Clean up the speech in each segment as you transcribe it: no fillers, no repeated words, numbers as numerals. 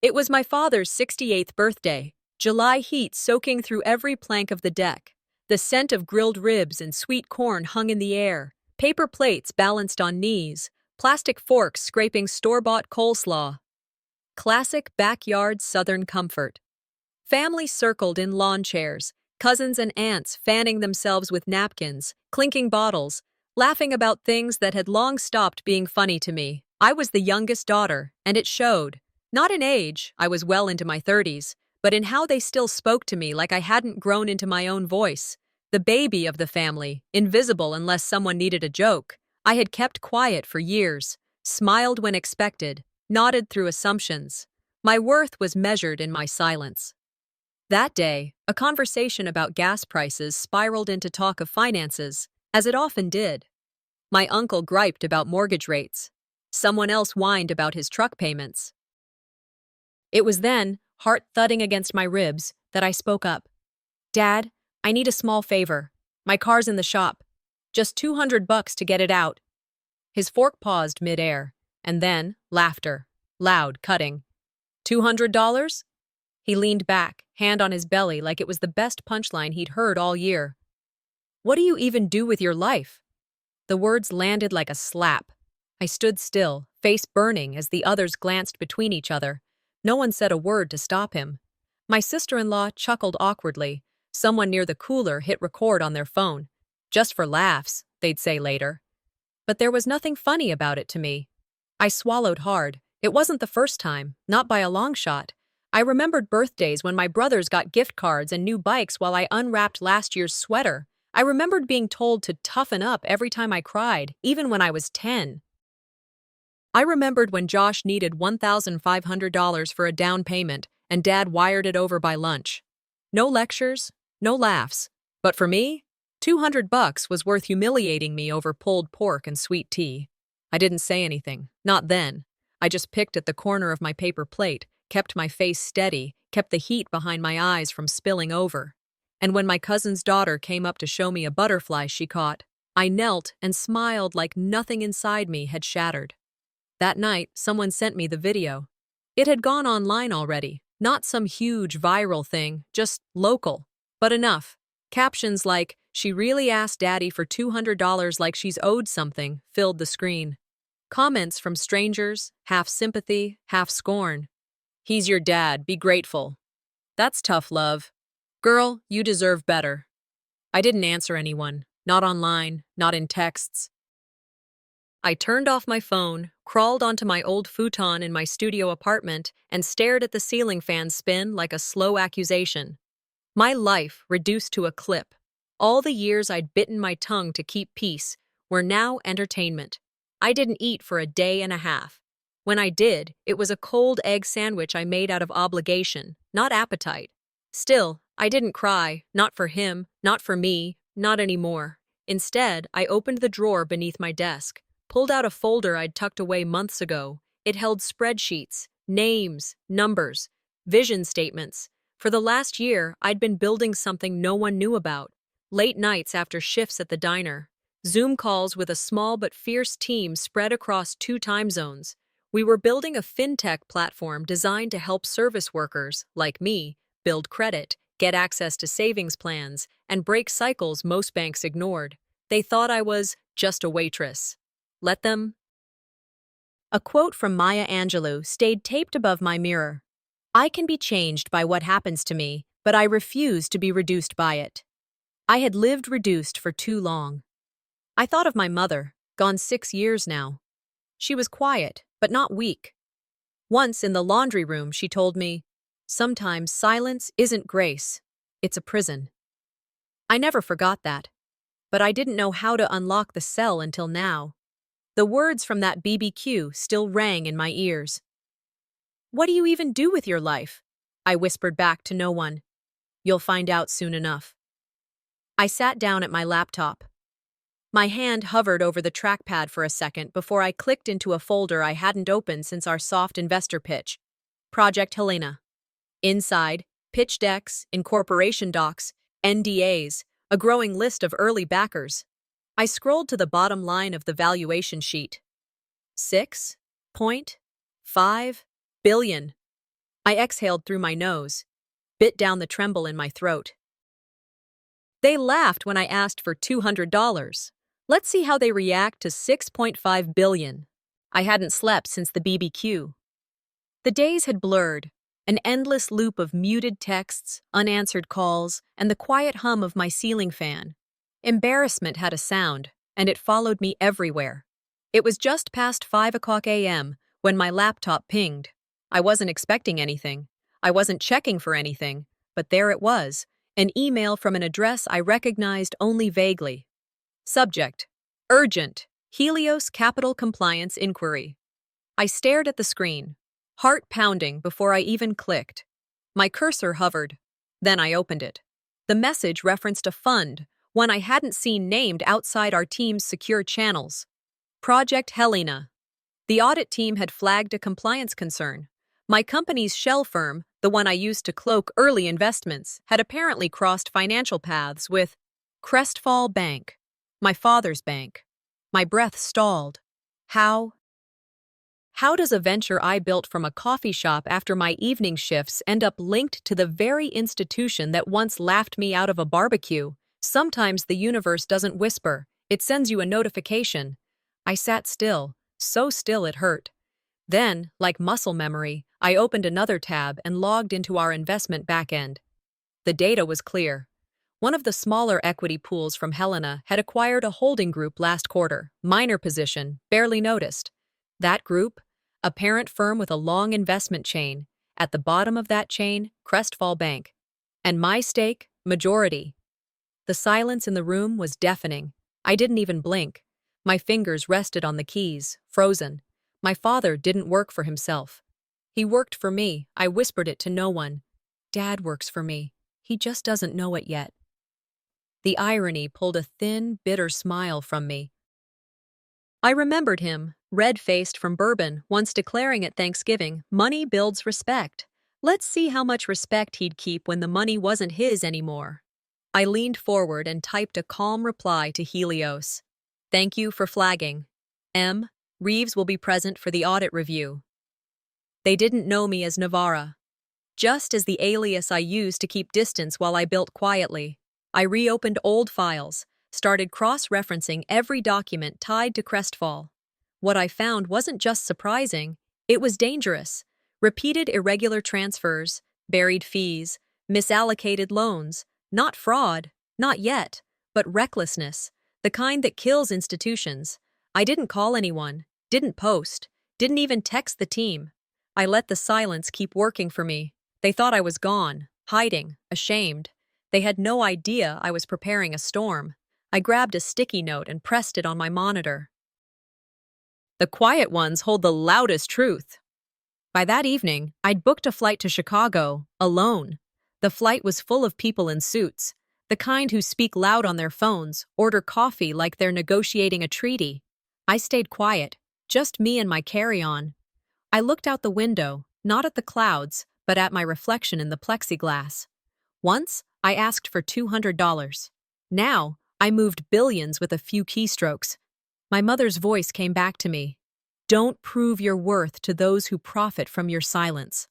It was my father's 68th birthday, July heat soaking through every plank of the deck. The scent of grilled ribs and sweet corn hung in the air, paper plates balanced on knees, plastic forks scraping store-bought coleslaw. Classic backyard Southern comfort. Family circled in lawn chairs, cousins and aunts fanning themselves with napkins, clinking bottles, laughing about things that had long stopped being funny to me. I was the youngest daughter, and it showed. Not in age, I was well into my 30s, but in how they still spoke to me like I hadn't grown into my own voice. The baby of the family, invisible unless someone needed a joke. I had kept quiet for years, smiled when expected, nodded through assumptions. My worth was measured in my silence. That day, a conversation about gas prices spiraled into talk of finances, as it often did. My uncle griped about mortgage rates. Someone else whined about his truck payments. It was then, heart thudding against my ribs, that I spoke up. "Dad, I need a small favor. My car's in the shop. Just $200 to get it out." His fork paused mid-air, and then, laughter. Loud, cutting. $200? He leaned back, hand on his belly like it was the best punchline he'd heard all year. "What do you even do with your life?" The words landed like a slap. I stood still, face burning as the others glanced between each other. No one said a word to stop him. My sister-in-law chuckled awkwardly. Someone near the cooler hit record on their phone. Just for laughs, they'd say later. But there was nothing funny about it to me. I swallowed hard. It wasn't the first time, not by a long shot. I remembered birthdays when my brothers got gift cards and new bikes while I unwrapped last year's sweater. I remembered being told to toughen up every time I cried, even when I was 10. I remembered when Josh needed $1,500 for a down payment and Dad wired it over by lunch. No lectures, no laughs. But for me, $200 was worth humiliating me over pulled pork and sweet tea. I didn't say anything, not then. I just picked at the corner of my paper plate, kept my face steady, kept the heat behind my eyes from spilling over. And when my cousin's daughter came up to show me a butterfly she caught, I knelt and smiled like nothing inside me had shattered. That night, someone sent me the video. It had gone online already, not some huge viral thing, just local. But enough. Captions like, "She really asked Daddy for $200 like she's owed something," filled the screen. Comments from strangers, half sympathy, half scorn. "He's your dad, be grateful." "That's tough love." "Girl, you deserve better." I didn't answer anyone, not online, not in texts. I turned off my phone, crawled onto my old futon in my studio apartment, and stared at the ceiling fan spin like a slow accusation. My life reduced to a clip. All the years I'd bitten my tongue to keep peace were now entertainment. I didn't eat for a day and a half. When I did, it was a cold egg sandwich I made out of obligation, not appetite. Still, I didn't cry, not for him, not for me, not anymore. Instead, I opened the drawer beneath my desk, pulled out a folder I'd tucked away months ago. It held spreadsheets, names, numbers, vision statements. For the last year, I'd been building something no one knew about. Late nights after shifts at the diner. Zoom calls with a small but fierce team spread across 2 time zones. We were building a fintech platform designed to help service workers, like me, build credit, get access to savings plans, and break cycles most banks ignored. They thought I was just a waitress. Let them. A quote from Maya Angelou stayed taped above my mirror. "I can be changed by what happens to me, but I refuse to be reduced by it." I had lived reduced for too long. I thought of my mother, gone 6 years now. She was quiet, but not weak. Once in the laundry room, she told me, "Sometimes silence isn't grace, it's a prison." I never forgot that, but I didn't know how to unlock the cell until now. The words from that BBQ still rang in my ears. "What do you even do with your life?" I whispered back to no one. "You'll find out soon enough." I sat down at my laptop. My hand hovered over the trackpad for a second before I clicked into a folder I hadn't opened since our soft investor pitch. Project Helena. Inside, pitch decks, incorporation docs, NDAs, a growing list of early backers. I scrolled to the bottom line of the valuation sheet. $6.5 billion. I exhaled through my nose, bit down the tremble in my throat. They laughed when I asked for $200. Let's see how they react to 6.5 billion. I hadn't slept since the BBQ. The days had blurred, an endless loop of muted texts, unanswered calls, and the quiet hum of my ceiling fan. Embarrassment had a sound, and it followed me everywhere. It was just past 5 a.m. when my laptop pinged. I wasn't expecting anything. I wasn't checking for anything, but there it was, an email from an address I recognized only vaguely. Subject: Urgent, Helios Capital Compliance Inquiry. I stared at the screen, heart pounding before I even clicked. My cursor hovered. Then I opened it. The message referenced a fund, one I hadn't seen named outside our team's secure channels. Project Helena. The audit team had flagged a compliance concern. My company's shell firm, the one I used to cloak early investments, had apparently crossed financial paths with Crestfall Bank, my father's bank. My breath stalled. How does a venture I built from a coffee shop after my evening shifts end up linked to the very institution that once laughed me out of a barbecue? Sometimes the universe doesn't whisper, it sends you a notification. I sat still, so still it hurt. Then, like muscle memory, I opened another tab and logged into our investment backend. The data was clear. One of the smaller equity pools from Helena had acquired a holding group last quarter, minor position, barely noticed. That group, a parent firm with a long investment chain. At the bottom of that chain, Crestfall Bank. And my stake, majority. The silence in the room was deafening. I didn't even blink. My fingers rested on the keys, frozen. My father didn't work for himself. He worked for me. I whispered it to no one. Dad works for me. He just doesn't know it yet. The irony pulled a thin, bitter smile from me. I remembered him, red-faced from bourbon, once declaring at Thanksgiving, "Money builds respect." Let's see how much respect he'd keep when the money wasn't his anymore. I leaned forward and typed a calm reply to Helios. Thank you for flagging. M. Reeves will be present for the audit review. They didn't know me as Navarra. Just as the alias I used to keep distance while I built quietly, I reopened old files, started cross-referencing every document tied to Crestfall. What I found wasn't just surprising, it was dangerous. Repeated irregular transfers, buried fees, misallocated loans, not fraud, not yet, but recklessness, the kind that kills institutions. I didn't call anyone, didn't post, didn't even text the team. I let the silence keep working for me. They thought I was gone, hiding, ashamed. They had no idea I was preparing a storm. I grabbed a sticky note and pressed it on my monitor. The quiet ones hold the loudest truth. By that evening, I'd booked a flight to Chicago, alone. The flight was full of people in suits, the kind who speak loud on their phones, order coffee like they're negotiating a treaty. I stayed quiet, just me and my carry-on. I looked out the window, not at the clouds, but at my reflection in the plexiglass. Once, I asked for $200. Now, I moved billions with a few keystrokes. My mother's voice came back to me. Don't prove your worth to those who profit from your silence.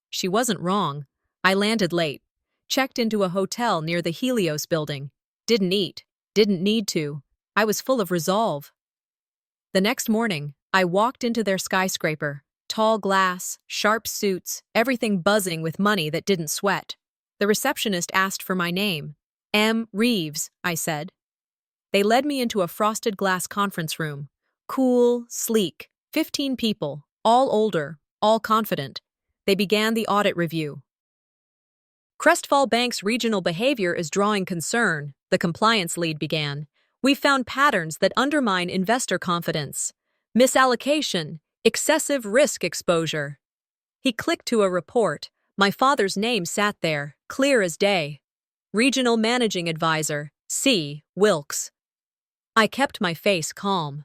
She wasn't wrong. I landed late, checked into a hotel near the Helios building. Didn't eat, didn't need to. I was full of resolve. The next morning, I walked into their skyscraper. Tall glass, sharp suits, everything buzzing with money that didn't sweat. The receptionist asked for my name. M. Reeves, I said. They led me into a frosted glass conference room. Cool, sleek, 15 people, all older, all confident. They began the audit review. Crestfall Bank's regional behavior is drawing concern, the compliance lead began. We've found patterns that undermine investor confidence. Misallocation, excessive risk exposure. He clicked to a report. My father's name sat there, clear as day. Regional Managing Advisor, C. Wilkes. I kept my face calm.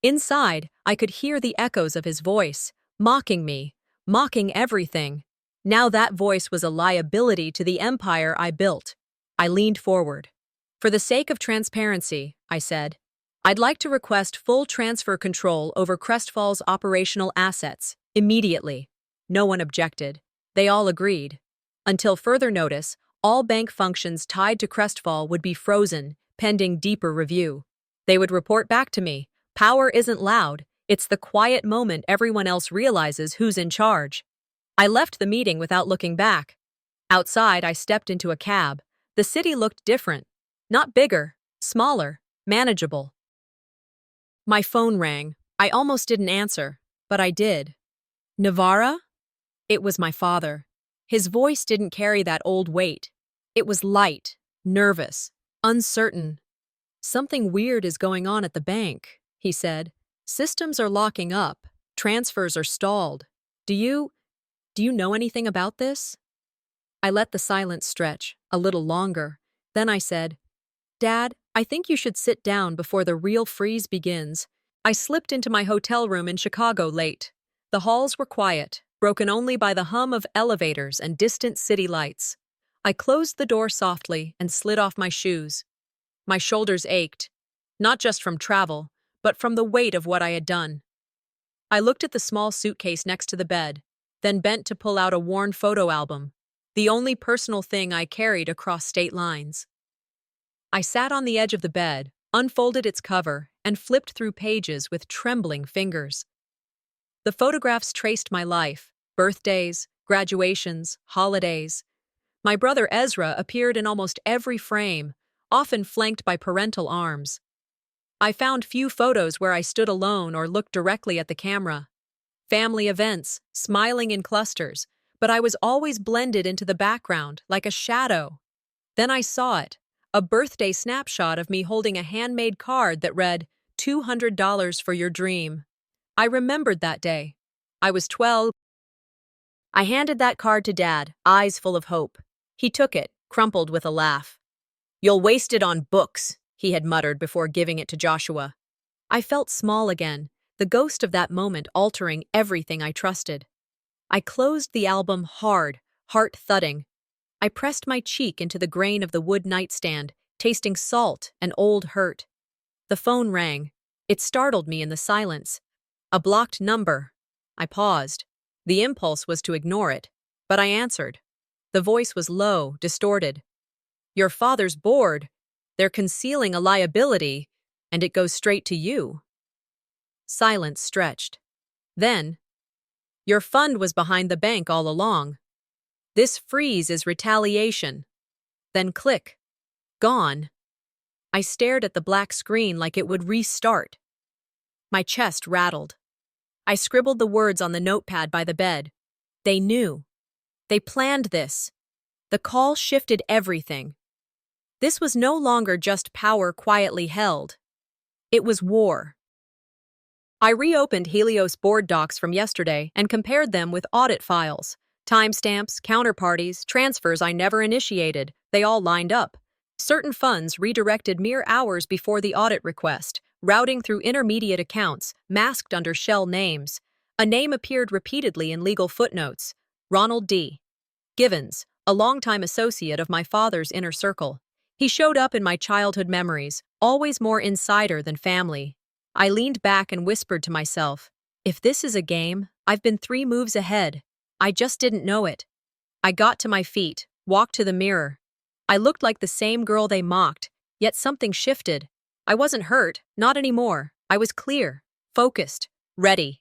Inside, I could hear the echoes of his voice, mocking me, mocking everything. Now that voice was a liability to the empire I built. I leaned forward. For the sake of transparency, I said, I'd like to request full transfer control over Crestfall's operational assets, immediately. No one objected. They all agreed. Until further notice, all bank functions tied to Crestfall would be frozen, pending deeper review. They would report back to me. Power isn't loud, it's the quiet moment everyone else realizes who's in charge. I left the meeting without looking back. Outside, I stepped into a cab. The city looked different. Not bigger, smaller, manageable. My phone rang. I almost didn't answer, but I did. Navarra? It was my father. His voice didn't carry that old weight. It was light, nervous, uncertain. "Something weird is going on at the bank," he said. "Systems are locking up. Transfers are stalled. Do you know anything about this?" I let the silence stretch, a little longer. Then I said, "Dad, I think you should sit down before the real freeze begins." I slipped into my hotel room in Chicago late. The halls were quiet, broken only by the hum of elevators and distant city lights. I closed the door softly and slid off my shoes. My shoulders ached, not just from travel, but from the weight of what I had done. I looked at the small suitcase next to the bed, then bent to pull out a worn photo album, the only personal thing I carried across state lines. I sat on the edge of the bed, unfolded its cover, and flipped through pages with trembling fingers. The photographs traced my life: birthdays, graduations, holidays. My brother Ezra appeared in almost every frame, often flanked by parental arms. I found few photos where I stood alone or looked directly at the camera. Family events, smiling in clusters, but I was always blended into the background, like a shadow. Then I saw it, a birthday snapshot of me holding a handmade card that read, $200 for your dream. I remembered that day. I was 12. I handed that card to Dad, eyes full of hope. He took it, crumpled with a laugh. "You'll waste it on books," he had muttered before giving it to Joshua. I felt small again, the ghost of that moment altering everything I trusted. I closed the album hard, heart thudding. I pressed my cheek into the grain of the wood nightstand, tasting salt and old hurt. The phone rang. It startled me in the silence. A blocked number. I paused. The impulse was to ignore it, but I answered. The voice was low, distorted. "Your father's bored. They're concealing a liability, and it goes straight to you." Silence stretched. Then, "Your fund was behind the bank all along. This freeze is retaliation." Then click. Gone. I stared at the black screen like it would restart. My chest rattled. I scribbled the words on the notepad by the bed. They knew. They planned this. The call shifted everything. This was no longer just power quietly held. It was war. I reopened Helios board docs from yesterday and compared them with audit files. Timestamps, counterparties, transfers I never initiated, they all lined up. Certain funds redirected mere hours before the audit request, routing through intermediate accounts, masked under shell names. A name appeared repeatedly in legal footnotes: Ronald D. Givens, a longtime associate of my father's inner circle. He showed up in my childhood memories, always more insider than family. I leaned back and whispered to myself, if this is a game, I've been 3 moves ahead. I just didn't know it. I got to my feet, walked to the mirror. I looked like the same girl they mocked, yet something shifted. I wasn't hurt, not anymore. I was clear, focused, ready.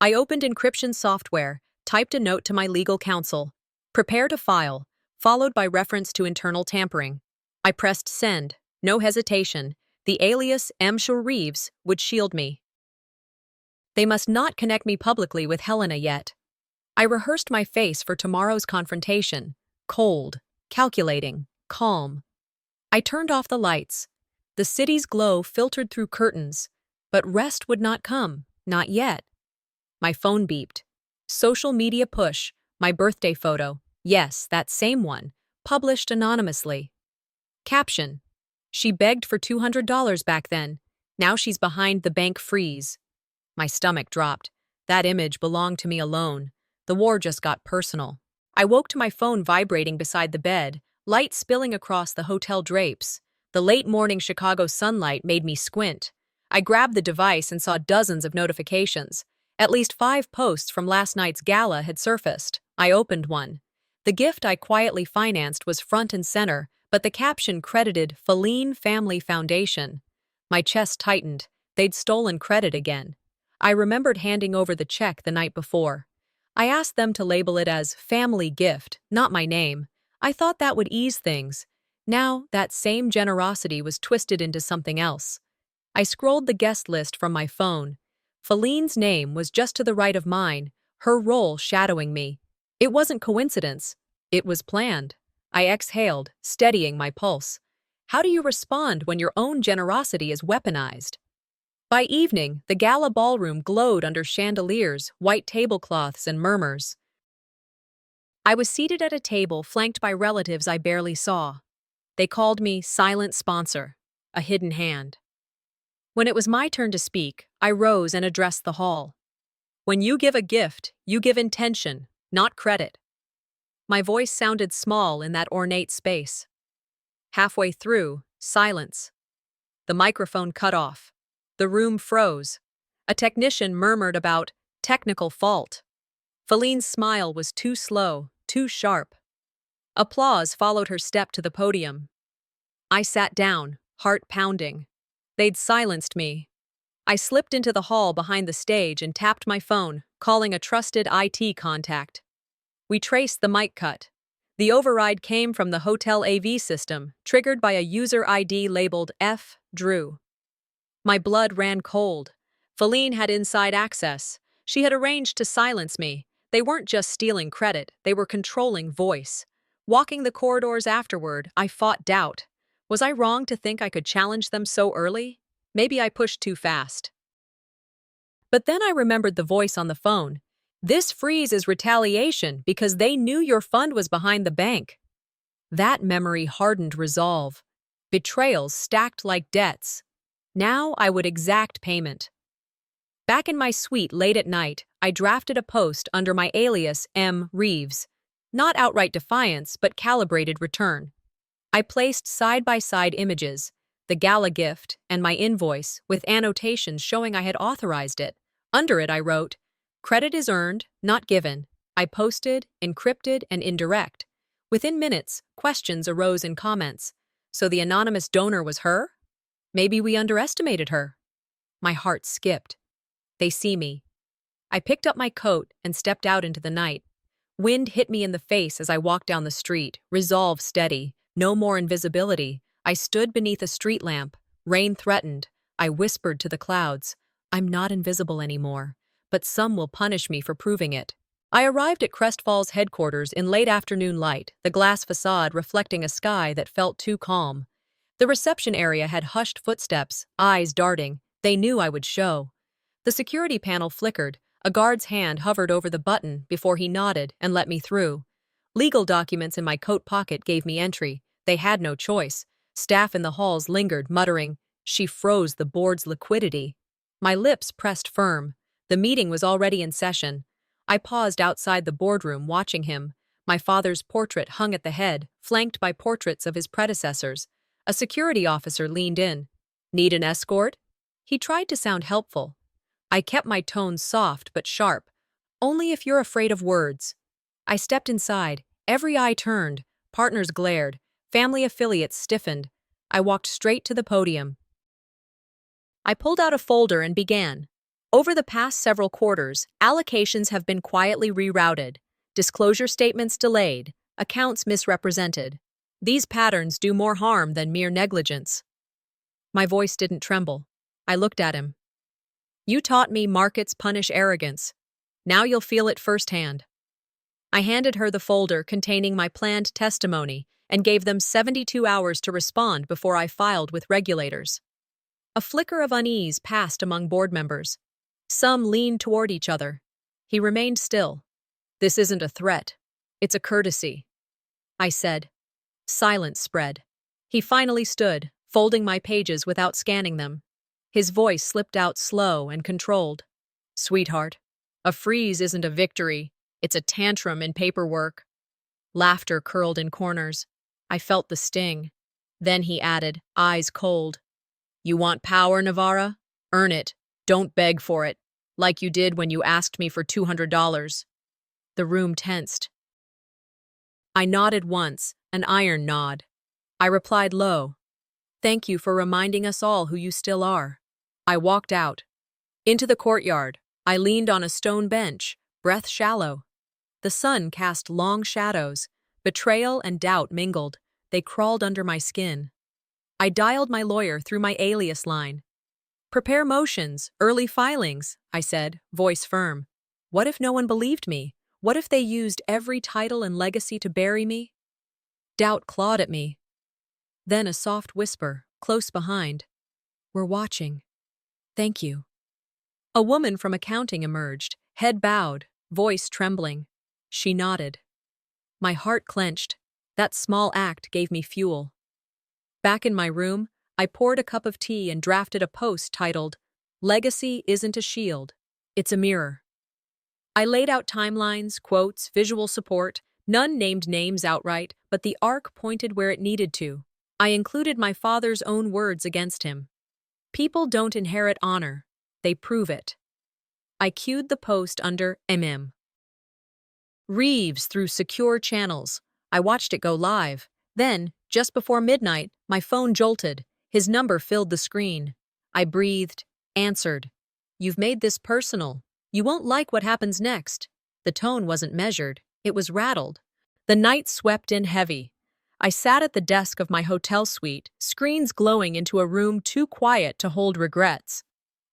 I opened encryption software, typed a note to my legal counsel. Prepare to file, followed by reference to internal tampering. I pressed send, no hesitation. The alias M. Reeves would shield me. They must not connect me publicly with Helena yet. I rehearsed my face for tomorrow's confrontation. Cold, calculating, calm. I turned off the lights. The city's glow filtered through curtains, but rest would not come, not yet. My phone beeped. Social media push, my birthday photo. Yes, that same one, published anonymously. Caption: she begged for $200 back then. Now she's behind the bank freeze. My stomach dropped. That image belonged to me alone. The war just got personal. I woke to my phone vibrating beside the bed, light spilling across the hotel drapes. The late morning Chicago sunlight made me squint. I grabbed the device and saw dozens of notifications. At least 5 posts from last night's gala had surfaced. I opened one. The gift I quietly financed was front and center, but the caption credited Feline Family Foundation. My chest tightened. They'd stolen credit again. I remembered handing over the check the night before. I asked them to label it as family gift, not my name. I thought that would ease things. Now, that same generosity was twisted into something else. I scrolled the guest list from my phone. Feline's name was just to the right of mine, her role shadowing me. It wasn't coincidence. It was planned. I exhaled, steadying my pulse. How do you respond when your own generosity is weaponized? By evening, the gala ballroom glowed under chandeliers, white tablecloths, and murmurs. I was seated at a table flanked by relatives I barely saw. They called me silent sponsor, a hidden hand. When it was my turn to speak, I rose and addressed the hall. When you give a gift, you give intention, not credit. My voice sounded small in that ornate space. Halfway through, silence. The microphone cut off. The room froze. A technician murmured about technical fault. Feline's smile was too slow, too sharp. Applause followed her step to the podium. I sat down, heart pounding. They'd silenced me. I slipped into the hall behind the stage and tapped my phone, calling a trusted IT contact. We traced the mic cut. The override came from the hotel AV system, triggered by a user ID labeled F.Drew. My blood ran cold. Feline had inside access. She had arranged to silence me. They weren't just stealing credit, they were controlling voice. Walking the corridors afterward, I fought doubt. Was I wrong to think I could challenge them so early? Maybe I pushed too fast. But then I remembered the voice on the phone. This freeze is retaliation because they knew your fund was behind the bank. That memory hardened resolve. Betrayals stacked like debts. Now I would exact payment. Back in my suite late at night, I drafted a post under my alias M. Reeves. Not outright defiance, but calibrated return. I placed side-by-side images, the gala gift and my invoice, with annotations showing I had authorized it. Under it I wrote, "Credit is earned, not given." I posted, encrypted, and indirect. Within minutes, questions arose in comments. So the anonymous donor was her? Maybe we underestimated her. My heart skipped. They see me. I picked up my coat and stepped out into the night. Wind hit me in the face as I walked down the street, resolve steady. No more invisibility. I stood beneath a street lamp. Rain threatened. I whispered to the clouds, "I'm not invisible anymore, but some will punish me for proving it." I arrived at Crestfall's headquarters in late afternoon light, the glass facade reflecting a sky that felt too calm. The reception area had hushed footsteps, eyes darting. They knew I would show. The security panel flickered. A guard's hand hovered over the button before he nodded and let me through. Legal documents in my coat pocket gave me entry. They had no choice. Staff in the halls lingered, muttering, "She froze the board's liquidity." My lips pressed firm. The meeting was already in session. I paused outside the boardroom, watching him. My father's portrait hung at the head, flanked by portraits of his predecessors. A security officer leaned in. "Need an escort?" He tried to sound helpful. I kept my tone soft but sharp. "Only if you're afraid of words." I stepped inside. Every eye turned. Partners glared. Family affiliates stiffened. I walked straight to the podium. I pulled out a folder and began. Over the past several quarters, allocations have been quietly rerouted, disclosure statements delayed, accounts misrepresented. These patterns do more harm than mere negligence. My voice didn't tremble. I looked at him. "You taught me markets punish arrogance. Now you'll feel it firsthand." I handed her the folder containing my planned testimony and gave them 72 hours to respond before I filed with regulators. A flicker of unease passed among board members. Some leaned toward each other. He remained still. "This isn't a threat. It's a courtesy," I said. Silence spread. He finally stood, folding my pages without scanning them. His voice slipped out slow and controlled. "Sweetheart, a freeze isn't a victory. It's a tantrum in paperwork." Laughter curled in corners. I felt the sting. Then he added, eyes cold, "You want power, Navarra? Earn it. Don't beg for it." Like you did when you asked me for $200. The room tensed. I nodded once, an iron nod. I replied low, "Thank you for reminding us all who you still are." I walked out. Into the courtyard, I leaned on a stone bench, breath shallow. The sun cast long shadows. Betrayal and doubt mingled. They crawled under my skin. I dialed my lawyer through my alias line. "Prepare motions, early filings," I said, voice firm. What if no one believed me? What if they used every title and legacy to bury me? Doubt clawed at me. Then a soft whisper, close behind. "We're watching. Thank you." A woman from accounting emerged, head bowed, voice trembling. She nodded. My heart clenched. That small act gave me fuel. Back in my room, I poured a cup of tea and drafted a post titled, "Legacy isn't a shield, it's a mirror." I laid out timelines, quotes, visual support. None named names outright, but the arc pointed where it needed to. I included my father's own words against him. People don't inherit honor, they prove it. I cued the post under MM. Reeves through secure channels. I watched it go live. Then, just before midnight, my phone jolted. His number filled the screen. I breathed, answered. "You've made this personal. You won't like what happens next." The tone wasn't measured. It was rattled. The night swept in heavy. I sat at the desk of my hotel suite, screens glowing into a room too quiet to hold regrets.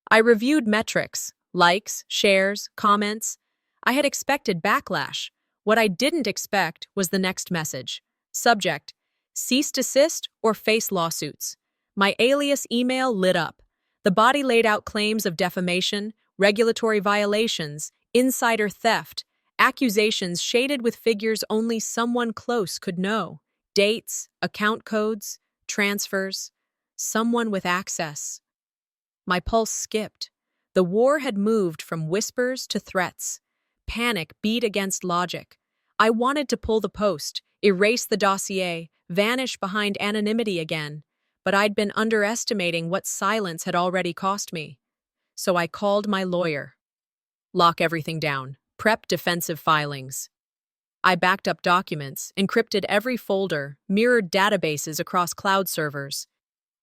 I reviewed metrics, likes, shares, comments. I had expected backlash. What I didn't expect was the next message. Subject: cease desist or face lawsuits. My alias email lit up. The body laid out claims of defamation, regulatory violations, insider theft, accusations shaded with figures only someone close could know. Dates, account codes, transfers. Someone with access. My pulse skipped. The war had moved from whispers to threats. Panic beat against logic. I wanted to pull the post, erase the dossier, vanish behind anonymity again, but I'd been underestimating what silence had already cost me. So I called my lawyer. Lock everything down. Prep defensive filings. I backed up documents, encrypted every folder, mirrored databases across cloud servers.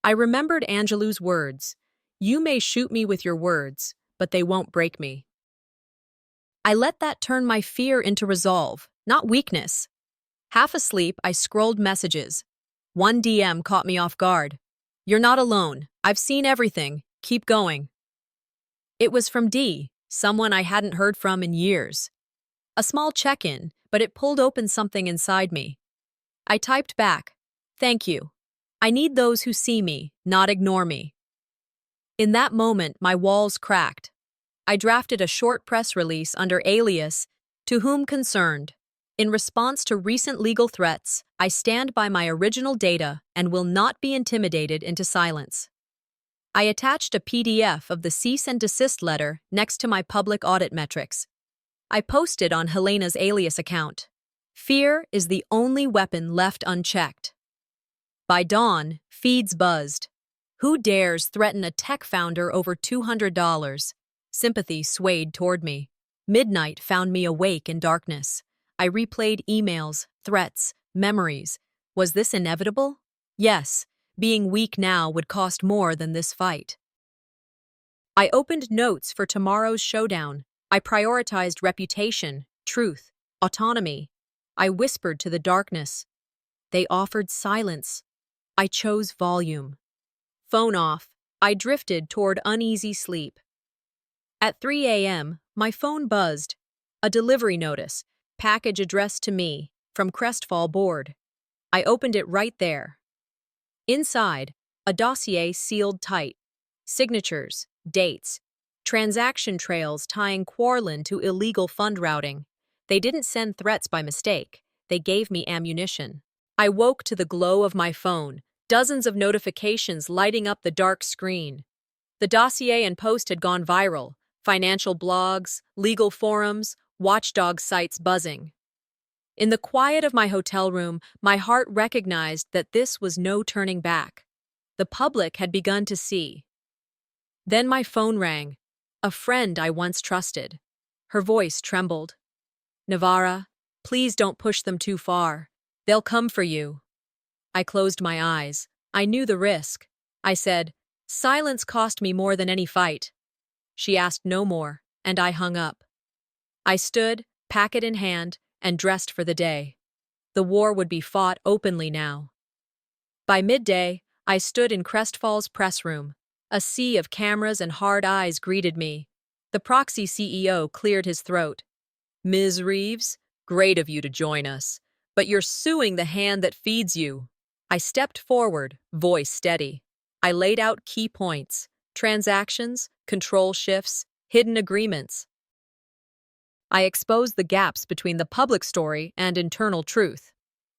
I remembered Angelou's words. "You may shoot me with your words, but they won't break me." I let that turn my fear into resolve, not weakness. Half asleep, I scrolled messages. One DM caught me off guard. "You're not alone. I've seen everything. Keep going." It was from D, someone I hadn't heard from in years. A small check-in, but it pulled open something inside me. I typed back, "Thank you. I need those who see me, not ignore me." In that moment, my walls cracked. I drafted a short press release under alias, "To whom concerned. In response to recent legal threats, I stand by my original data and will not be intimidated into silence." I attached a PDF of the cease and desist letter next to my public audit metrics. I posted on Helena's alias account. Fear is the only weapon left unchecked. By dawn, feeds buzzed. Who dares threaten a tech founder over $200? Sympathy swayed toward me. Midnight found me awake in darkness. I replayed emails, threats, memories. Was this inevitable? Yes, being weak now would cost more than this fight. I opened notes for tomorrow's showdown. I prioritized reputation, truth, autonomy. I whispered to the darkness. They offered silence. I chose volume. Phone off, I drifted toward uneasy sleep. At 3 a.m., my phone buzzed. A delivery notice, package addressed to me, from Crestfall Board. I opened it right there. Inside, a dossier sealed tight. Signatures, dates, transaction trails tying Quarlin to illegal fund routing. They didn't send threats by mistake. They gave me ammunition. I woke to the glow of my phone, dozens of notifications lighting up the dark screen. The dossier and post had gone viral. Financial blogs, legal forums, watchdog sites buzzing. In the quiet of my hotel room, my heart recognized that this was no turning back. The public had begun to see. Then my phone rang. A friend I once trusted. Her voice trembled. Navarra, please don't push them too far. They'll come for you. I closed my eyes. I knew the risk. I said, silence cost me more than any fight. She asked no more, and I hung up. I stood, packet in hand, and dressed for the day. The war would be fought openly now. By midday, I stood in Crestfall's press room. A sea of cameras and hard eyes greeted me. The proxy CEO cleared his throat. Ms. Reeves, great of you to join us, but you're suing the hand that feeds you. I stepped forward, voice steady. I laid out key points: transactions, control shifts, hidden agreements. I exposed the gaps between the public story and internal truth.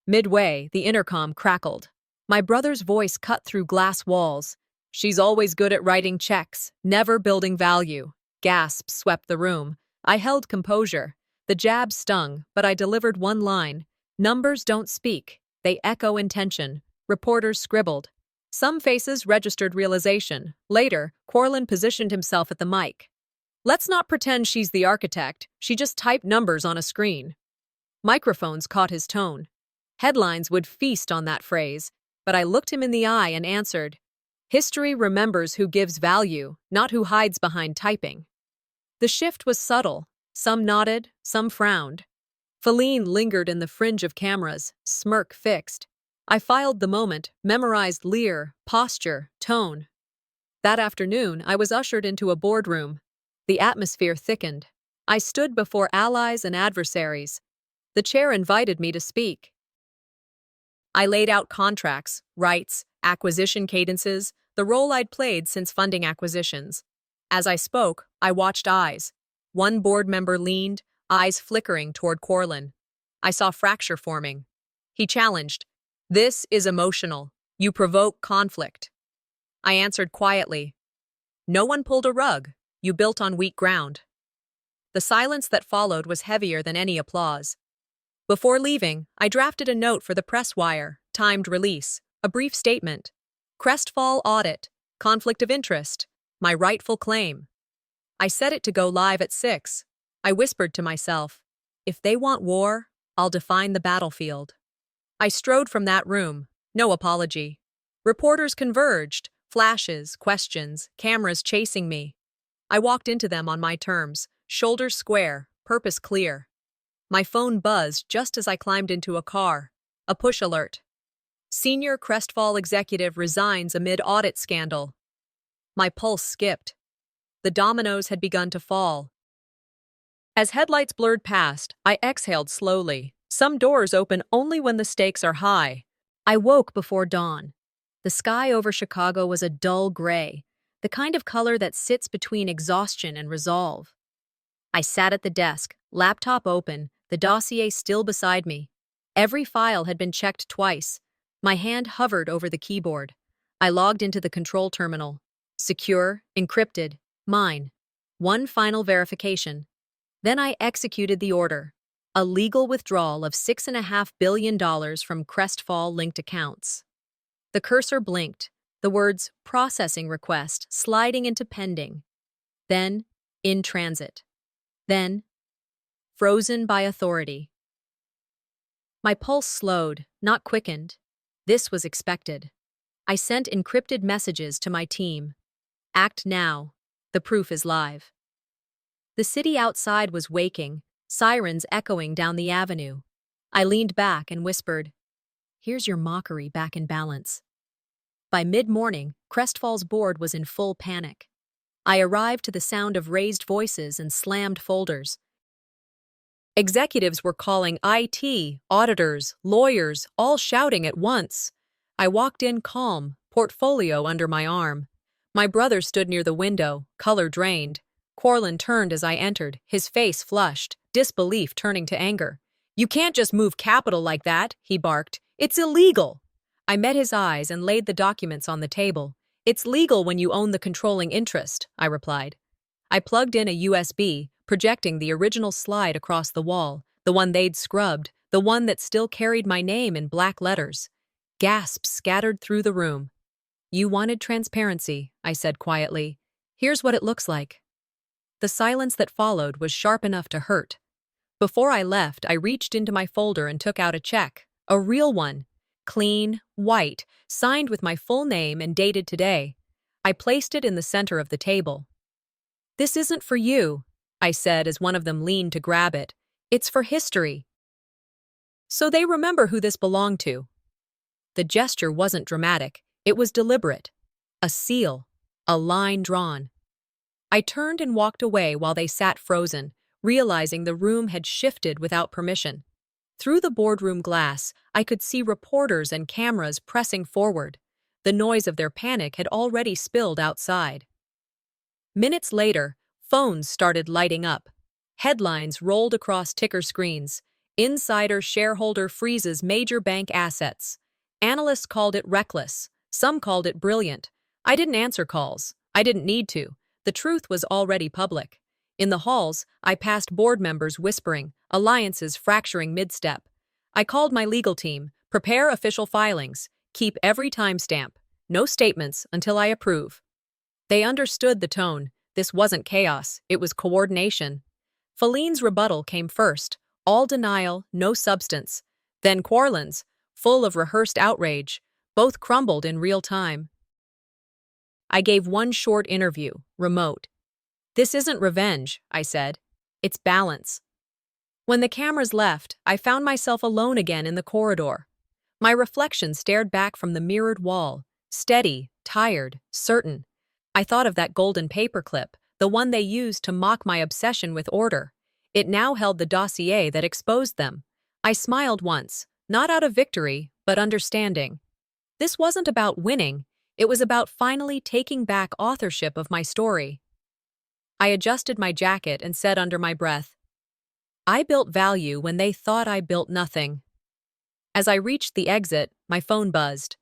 Midway, the intercom crackled. My brother's voice cut through glass walls. She's always good at writing checks, never building value. Gasps swept the room. I held composure. The jab stung, but I delivered one line. Numbers don't speak. They echo intention. Reporters scribbled. Some faces registered realization. Later, Corlin positioned himself at the mic. Let's not pretend she's the architect. She just typed numbers on a screen. Microphones caught his tone. Headlines would feast on that phrase, but I looked him in the eye and answered, history remembers who gives value, not who hides behind typing. The shift was subtle. Some nodded, some frowned. Feline lingered in the fringe of cameras, smirk fixed. I filed the moment, memorized leer, posture, tone. That afternoon, I was ushered into a boardroom. The atmosphere thickened. I stood before allies and adversaries. The chair invited me to speak. I laid out contracts, rights, acquisition cadences, the role I'd played since funding acquisitions. As I spoke, I watched eyes. One board member leaned, eyes flickering toward Corlin. I saw fracture forming. He challenged, this is emotional. You provoke conflict. I answered quietly, no one pulled a rug. You built on weak ground. The silence that followed was heavier than any applause. Before leaving, I drafted a note for the press wire, timed release, a brief statement. Crestfall audit, conflict of interest, my rightful claim. I set it to go live at 6. I whispered to myself, if they want war, I'll define the battlefield. I strode from that room, no apology. Reporters converged, flashes, questions, cameras chasing me. I walked into them on my terms, shoulders square, purpose clear. My phone buzzed just as I climbed into a car. A push alert. Senior Crestfall executive resigns amid audit scandal. My pulse skipped. The dominoes had begun to fall. As headlights blurred past, I exhaled slowly. Some doors open only when the stakes are high. I woke before dawn. The sky over Chicago was a dull gray, the kind of color that sits between exhaustion and resolve. I sat at the desk, laptop open, the dossier still beside me. Every file had been checked twice. My hand hovered over the keyboard. I logged into the control terminal. Secure, encrypted, mine. One final verification. Then I executed the order. A legal withdrawal of $6.5 billion from Crestfall-linked accounts. The cursor blinked, the words processing request sliding into pending. Then, in transit. Then, frozen by authority. My pulse slowed, not quickened. This was expected. I sent encrypted messages to my team. Act now. The proof is live. The city outside was waking, sirens echoing down the avenue. I leaned back and whispered, here's your mockery back in balance. By mid-morning, Crestfall's board was in full panic. I arrived to the sound of raised voices and slammed folders. Executives were calling IT, auditors, lawyers, all shouting at once. I walked in calm, portfolio under my arm. My brother stood near the window, color drained. Corlin turned as I entered, his face flushed, disbelief turning to anger. You can't just move capital like that, he barked. It's illegal. I met his eyes and laid the documents on the table. It's legal when you own the controlling interest, I replied. I plugged in a USB, projecting the original slide across the wall, the one they'd scrubbed, the one that still carried my name in black letters. Gasps scattered through the room. You wanted transparency, I said quietly. Here's what it looks like. The silence that followed was sharp enough to hurt. Before I left, I reached into my folder and took out a check. A real one. Clean, white, signed with my full name and dated today. I placed it in the center of the table. "This isn't for you," I said as one of them leaned to grab it. "It's for history." So they remember who this belonged to. The gesture wasn't dramatic. It was deliberate. A seal. A line drawn. I turned and walked away while they sat frozen, realizing the room had shifted without permission. Through the boardroom glass, I could see reporters and cameras pressing forward. The noise of their panic had already spilled outside. Minutes later, phones started lighting up. Headlines rolled across ticker screens. Insider shareholder freezes major bank assets. Analysts called it reckless. Some called it brilliant. I didn't answer calls. I didn't need to. The truth was already public. In the halls, I passed board members whispering, alliances fracturing mid-step. I called my legal team, prepare official filings, keep every timestamp, no statements until I approve. They understood the tone. This wasn't chaos, it was coordination. Feline's rebuttal came first, all denial, no substance. Then Quarlin's, full of rehearsed outrage, both crumbled in real time. I gave one short interview, remote. "This isn't revenge," I said. "It's balance." When the cameras left, I found myself alone again in the corridor. My reflection stared back from the mirrored wall, steady, tired, certain. I thought of that golden paperclip, the one they used to mock my obsession with order. It now held the dossier that exposed them. I smiled once, not out of victory, but understanding. This wasn't about winning, it was about finally taking back authorship of my story. I adjusted my jacket and said under my breath, "I built value when they thought I built nothing." As I reached the exit, my phone buzzed.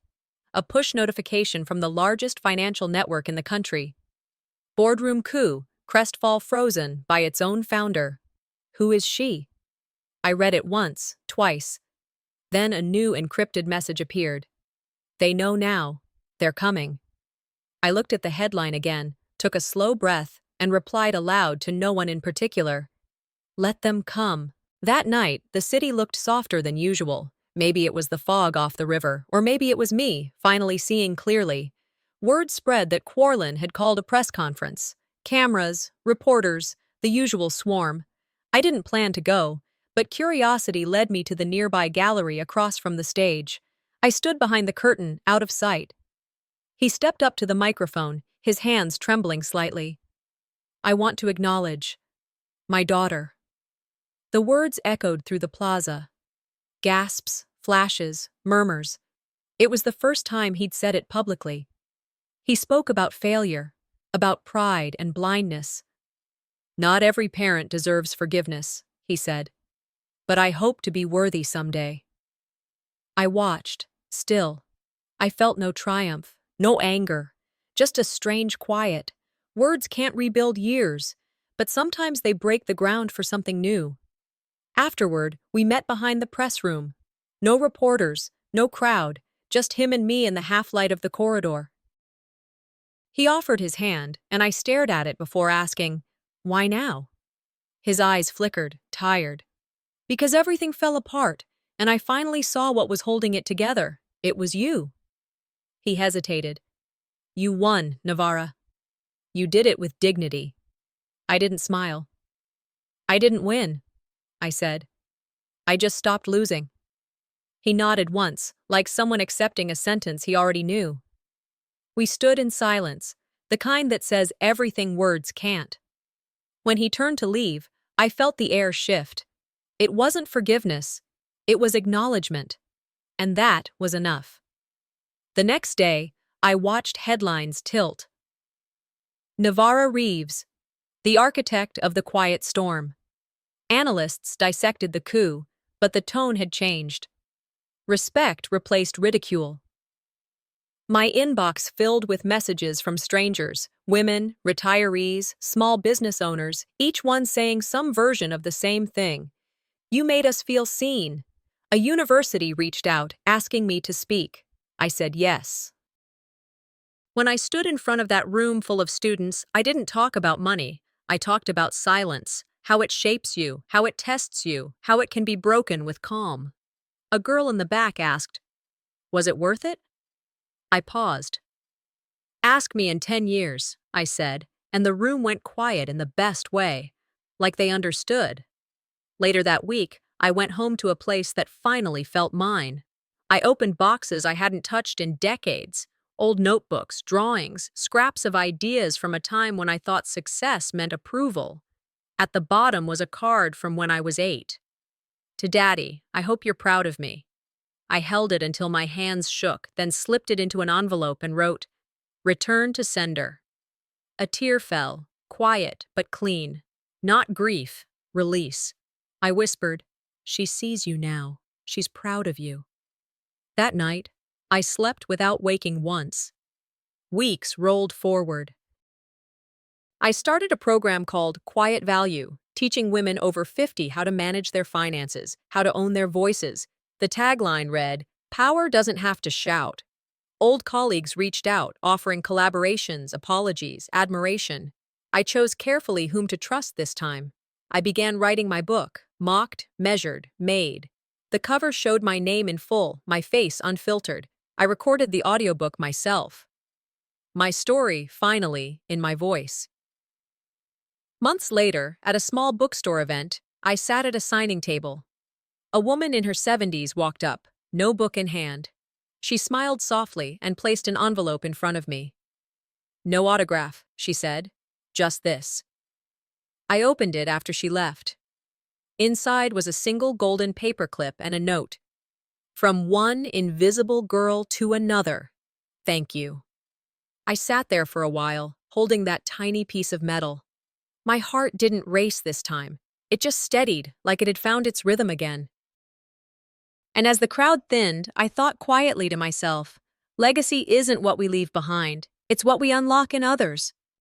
A push notification from the largest financial network in the country. Boardroom coup, crestfall frozen by its own founder. Who is she? I read it once, twice. Then a new encrypted message appeared. They know now. They're coming. I looked at the headline again, took a slow breath, and replied aloud to no one in particular. Let them come. That night, the city looked softer than usual. Maybe it was the fog off the river, or maybe it was me, finally seeing clearly. Word spread that Quarlin had called a press conference. Cameras, reporters, the usual swarm. I didn't plan to go, but curiosity led me to the nearby gallery across from the stage. I stood behind the curtain, out of sight. He stepped up to the microphone, his hands trembling slightly. I want to acknowledge my daughter. The words echoed through the plaza. Gasps, flashes, murmurs. It was the first time he'd said it publicly. He spoke about failure, about pride and blindness. Not every parent deserves forgiveness, he said. But I hope to be worthy someday. I watched, still. I felt no triumph, no anger, just a strange quiet. Words can't rebuild years, but sometimes they break the ground for something new. Afterward, we met behind the press room. No reporters, no crowd, just him and me in the half-light of the corridor. He offered his hand, and I stared at it before asking, "Why now?" His eyes flickered, tired. Because everything fell apart, and I finally saw what was holding it together. It was you. He hesitated. You won, Navarra. You did it with dignity. I didn't smile. I didn't win, I said. I just stopped losing. He nodded once, like someone accepting a sentence he already knew. We stood in silence, the kind that says everything words can't. When he turned to leave, I felt the air shift. It wasn't forgiveness, it was acknowledgement. And that was enough. The next day, I watched headlines tilt. Navarra Reeves, the architect of the quiet storm. Analysts dissected the coup, but the tone had changed. Respect replaced ridicule. My inbox filled with messages from strangers, women, retirees, small business owners, each one saying some version of the same thing. You made us feel seen. A university reached out, asking me to speak. I said yes. When I stood in front of that room full of students, I didn't talk about money. I talked about silence, how it shapes you, how it tests you, how it can be broken with calm. A girl in the back asked, "Was it worth it?" I paused. "Ask me in 10 years," I said, and the room went quiet in the best way, like they understood. Later that week, I went home to a place that finally felt mine. I opened boxes I hadn't touched in decades, old notebooks, drawings, scraps of ideas from a time when I thought success meant approval. At the bottom was a card from when I was 8. "To Daddy, I hope you're proud of me." I held it until my hands shook, then slipped it into an envelope and wrote, "Return to sender." A tear fell, quiet but clean. Not grief, release. I whispered, "She sees you now. She's proud of you." That night, I slept without waking once. Weeks rolled forward. I started a program called Quiet Value, teaching women over 50 how to manage their finances, how to own their voices. The tagline read, "Power doesn't have to shout." Old colleagues reached out, offering collaborations, apologies, admiration. I chose carefully whom to trust this time. I began writing my book, Mocked, Measured, Made. The cover showed my name in full, my face unfiltered. I recorded the audiobook myself. My story, finally, in my voice. Months later, at a small bookstore event, I sat at a signing table. A woman in her 70s walked up, no book in hand. She smiled softly and placed an envelope in front of me. "No autograph," she said. "Just this." I opened it after she left. Inside was a single golden paperclip and a note. "From one invisible girl to another. Thank you." I sat there for a while, holding that tiny piece of metal. My heart didn't race this time. It just steadied, like it had found its rhythm again. And as the crowd thinned, I thought quietly to myself, legacy isn't what we leave behind, it's what we unlock in others.